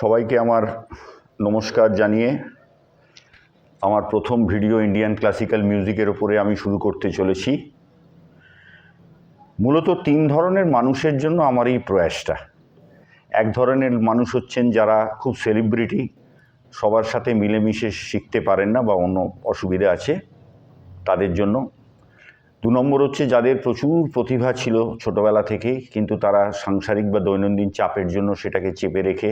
সবাইকে আমার নমস্কার জানিয়ে আমার প্রথম ভিডিও ইন্ডিয়ান ক্লাসিক্যাল মিউজিকের ওপরে আমি শুরু করতে চলেছি। মূলত তিন ধরনের মানুষের জন্য আমার এই প্রয়াসটা। এক ধরনের মানুষ হচ্ছেন যারা খুব সেলিব্রিটি, সবার সাথে মিলেমিশে শিখতে পারেন না বা অন্য অসুবিধা আছে তাদের জন্য। দু নম্বর হচ্ছে যাদের প্রচুর প্রতিভা ছিল ছোটোবেলা থেকেই, কিন্তু তারা সাংসারিক বা দৈনন্দিন চাপের জন্য সেটাকে চেপে রেখে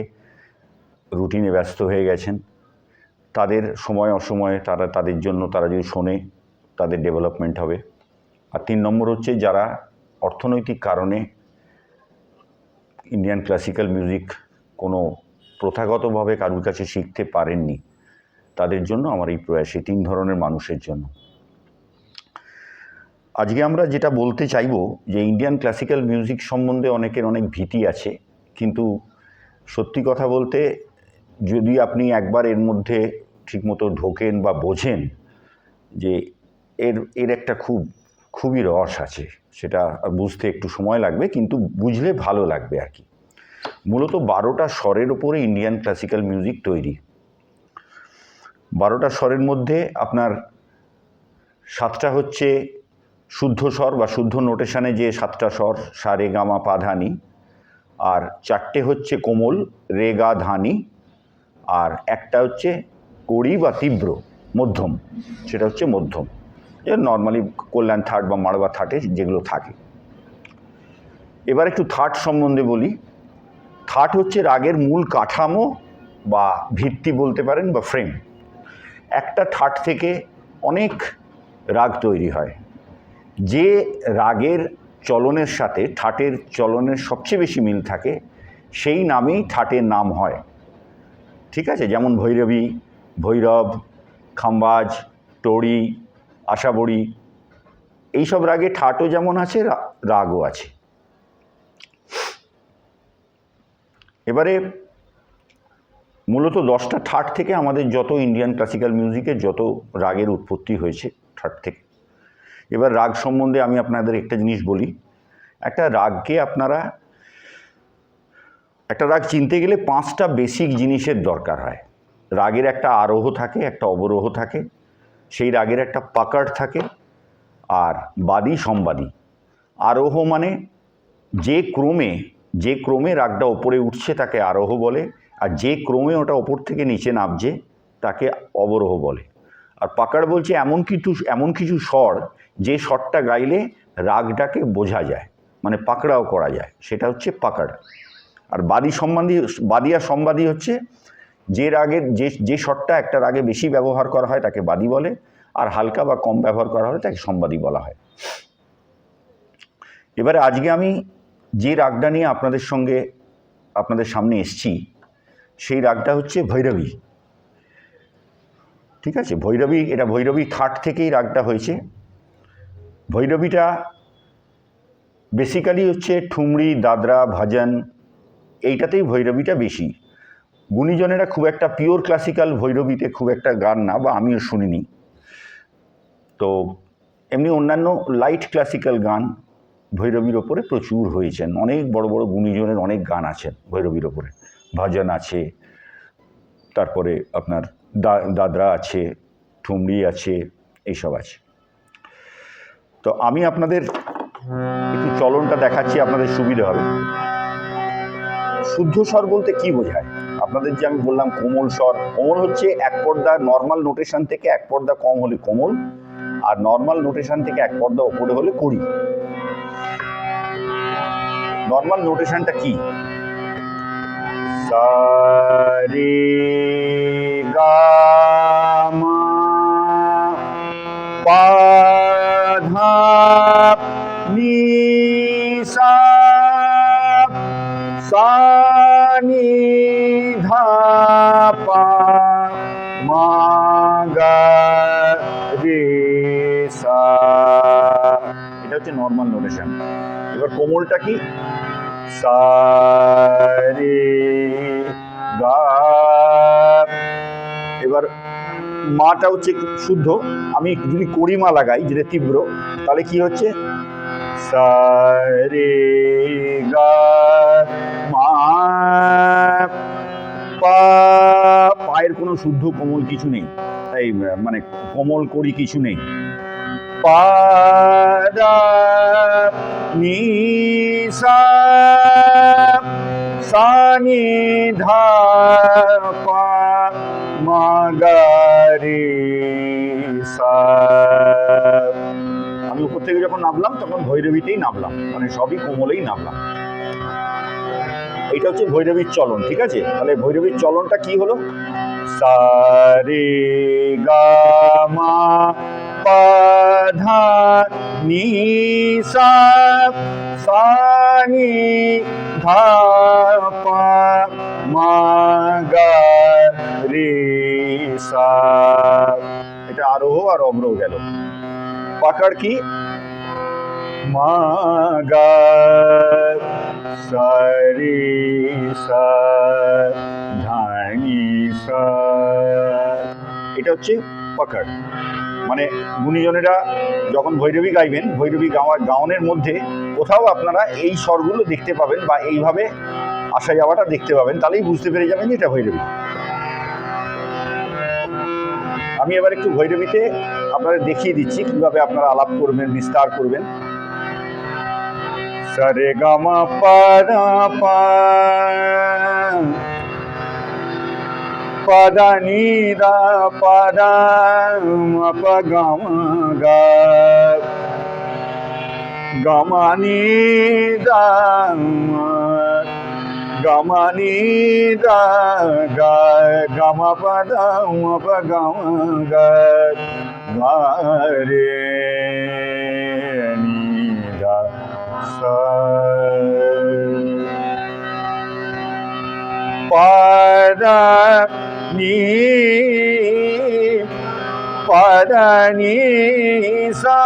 রুটিনে ব্যস্ত হয়ে গেছেন। তাদের সময় অসময়ে তাদের জন্য তারা যদি শোনে তাদের ডেভেলপমেন্ট হবে। আর তিন নম্বর হচ্ছে যারা অর্থনৈতিক কারণে ইন্ডিয়ান ক্লাসিক্যাল মিউজিক কোনো প্রথাগতভাবে কারোর কাছে শিখতে পারেননি, তাদের জন্য আমার এই প্রয়াস, এই তিন ধরনের মানুষের জন্য। আজকে আমরা যেটা বলতে চাইব যে ইন্ডিয়ান ক্লাসিক্যাল মিউজিক সম্বন্ধে অনেকের অনেক ভীতি আছে, কিন্তু সত্যি কথা বলতে যদি আপনি একবার এর মধ্যে ঠিকমতো ঢোকেন বা বোঝেন যে এর একটা খুবই রস আছে, সেটা বুঝতে একটু সময় লাগবে, কিন্তু বুঝলে ভালো লাগবে আর কি। মূলত 12টা স্বরের ওপরে ইন্ডিয়ান ক্লাসিক্যাল মিউজিক তৈরি। 12টা স্বরের মধ্যে আপনার 7টা হচ্ছে শুদ্ধ স্বর বা শুদ্ধ নোটেশনে যে 7টা স্বর, সা রে গা মা পা ধা নি, আর 4টে হচ্ছে কোমল, রে গা ধা নি, আর একটা হচ্ছে কড়ি বা তীব্র মধ্যম, সেটা হচ্ছে মধ্যম, নর্মালি কল্যাণ থার্ড বা মাড়বা থার্ডে যেগুলো থাকে। এবার একটু থার্ড সম্বন্ধে বলি। থার্ড হচ্ছে রাগের মূল কাঠামো বা ভিত্তি বলতে পারেন বা ফ্রেম। একটা থার্ড থেকে অনেক রাগ তৈরি হয়। যে রাগের চলনের সাথে থার্ডের চলনের সবচেয়ে বেশি মিল থাকে সেই নামেই থার্ডের নাম হয়, ঠিক আছে? যেমন ভৈরবী, ভৈরব, খাম্বাজ, তোড়ি, আশাবড়ি, এইসব রাগে ঠাটও যেমন আছে, রাগও আছে। এবারে মূলত 10টা থার্ড থেকে আমাদের যত ইন্ডিয়ান ক্লাসিক্যাল মিউজিকের যত রাগের উৎপত্তি হয়েছে থার্ড থেকে। এবার রাগ সম্বন্ধে আমি আপনাদের একটা জিনিস বলি। একটা রাগ চিনতে গেলে 5টা বেসিক জিনিসের দরকার হয়। রাগের একটা আরোহ থাকে, একটা অবরোহ থাকে, সেই রাগের একটা পাকাড় থাকে, আর বাদী সম্বাদী। আরোহ মানে যে ক্রমে রাগটা ওপরে উঠছে তাকে আরোহ বলে, আর যে ক্রমে ওটা ওপর থেকে নিচে নামছে তাকে অবরোহ বলে। আর পাকাড় বলছে এমন কিছু স্বর যে স্বরটা গাইলে রাগটাকে বোঝা যায়, মানে পাকড়াও করা যায়, সেটা হচ্ছে পাকাড়। আর বাদী আর সম্বাদী হচ্ছে যে রাগের যে স্বরটা একটা রাগে বেশি ব্যবহার করা হয় তাকে বাদী বলে, আর হালকা বা কম ব্যবহার করা হলে তাকে সম্বাদী বলা হয়। এবারে আজকে আমি যে রাগটা নিয়ে আপনাদের সামনে এসছি সেই রাগটা হচ্ছে ভৈরবী, ঠিক আছে? এটা ভৈরবী থার্ড থেকেই রাগটা হয়েছে। ভৈরবীটা বেসিক্যালি হচ্ছে ঠুমরি, দাদরা, ভজন, এইটাতেই ভৈরবীটা বেশি। গুণীজনেরা খুব একটা পিওর ক্লাসিক্যাল ভৈরবীতে খুব একটা গান না, বা আমিও শুনিনি। তো এমনি অন্যান্য লাইট ক্লাসিক্যাল গান ভৈরবীর ওপরে প্রচুর হয়েছেন। অনেক বড় বড় গুণীজনের অনেক গান আছেন ভৈরবীর ওপরে। ভজন আছে, তারপরে আপনার দাদরা আছে, ঠুমরি আছে, এইসব আছে। তো আমি আপনাদের একটু চলনটা দেখাচ্ছি, আপনাদের সুবিধা হবে। শুদ্ধ স্বর বলতে কি বোঝায়? আপনাদের যে আমি বললাম কোমল স্বর, কোমল হচ্ছে এক পর্দা নর্মাল নোটেশন থেকে এক পর্দা কম হলে কোমল, আর নর্মাল নোটেশন থেকে এক পর্দা ওপরে হলে কড়ি। নর্মাল নোটেশনটা কি? সা রে গা মা পা ধা নি সা সা নি ধা পা মা গা রে সা, এটা হচ্ছে নর্মাল নোটেশন। এবার কোমলটা কি? সা রে গা। এবার মাটা হচ্ছে শুদ্ধ। আমি যদি কড়ি মা লাগাই, যেটা তীব্র, তাহলে কি হচ্ছে? সা রে গা মা পা পায়ের কোনো শুদ্ধ কোমল কিছু নেই, এই মানে কোমল করি কিছু নেই। পাদা নি সা সা নি ধা পা মা গা রে সা। আমি উপর থেকে যখন নামলাম তখন ভৈরবীতেই নামলাম, মানে সবই কোমলেই নামলাম। এইটা হচ্ছে ভৈরবীর চলন, ঠিক আছে? তাহলে ভৈরবীর চলনটা কি হলো? সা রে গা মা পা ধা নি সা সা নি ধা পা মা গা রে সা। এটা আরোহ আর অবরোহ গেল। পাকার কি? মা গা সা রে সা ধা নি সা। এটা হচ্ছে পাকার। মানে গুণীজনেরা যখন ভৈরবী গাইবেন, ভৈরবী গাওয়ানের মধ্যে কোথাও আপনারা এই স্বরগুলো দেখতে পাবেন বা এইভাবে আসা যাওয়াটা দেখতে পাবেন, তাহলেই বুঝতে পেরে যাবেন যে এটা ভৈরবী। আমি এবার একটু ভৈরবীতে আপনাদের দেখিয়ে দিচ্ছি কিভাবে আপনারা আলাপ করবেন, বিস্তার করবেন। সা রে গা মা পা ধা পা পা ধা নি ধা পা ধা মা পা গা মা গা গা মা নি ধা গা মা নি ধা গা গা মা পা ধা মা পা গা মা গা গা রে নি ধা সা। পা ধা নি পা ধা নি সা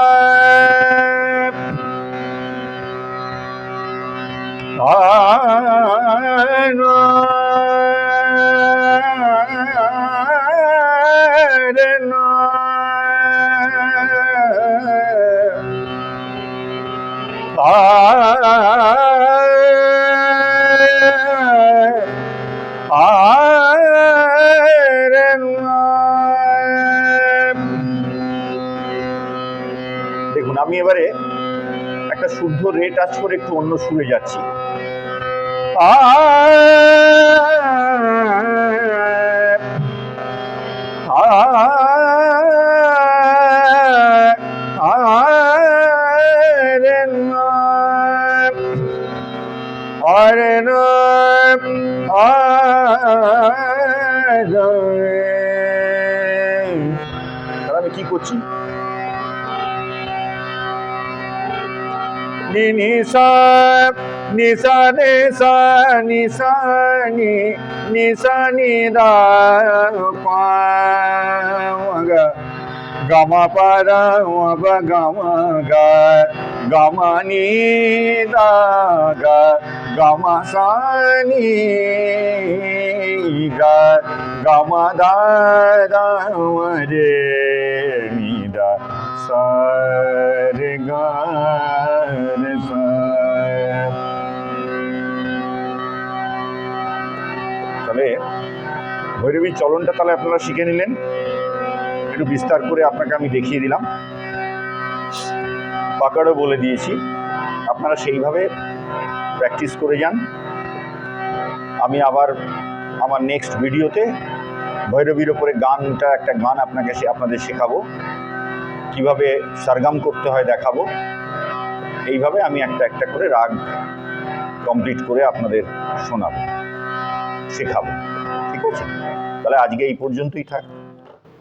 দেখুন, আমি এবারে একটা শুদ্ধ রে টাচ করে একটু অন্য সুরে যাচ্ছি। তাহলে আমি কি করছি? নি নি সা নি সা রে সা নি সা নি নি সা নি ধা পা গা গা মা পা ধা মা পা গা মা গা গা মা নি ধা গা গা মা সা নি গা গা মা ধা ধা রে নি ধা সা রে গা রে সা। তাহলে ভৈরবীর চলনটা তাহলে আপনারা শিখে নিলেন, একটু বিস্তার করে আপনাকে আমি দেখিয়ে দিলাম, পাকারও বলে দিয়েছি। আপনারা সেইভাবে প্র্যাকটিস করে যান। আমি আবার আমার নেক্সট ভিডিওতে ভৈরবীর ওপরে গানটা, একটা গান আপনাদের শেখাবো, কিভাবে সারগাম করতে হয় দেখাবো। এইভাবে আমি একটা একটা করে রাগ কমপ্লিট করে আপনাদের শোনাবো, শেখাবো। ঠিক আছে? তাহলে আজকে এই পর্যন্তই থাক।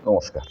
নমস্কার।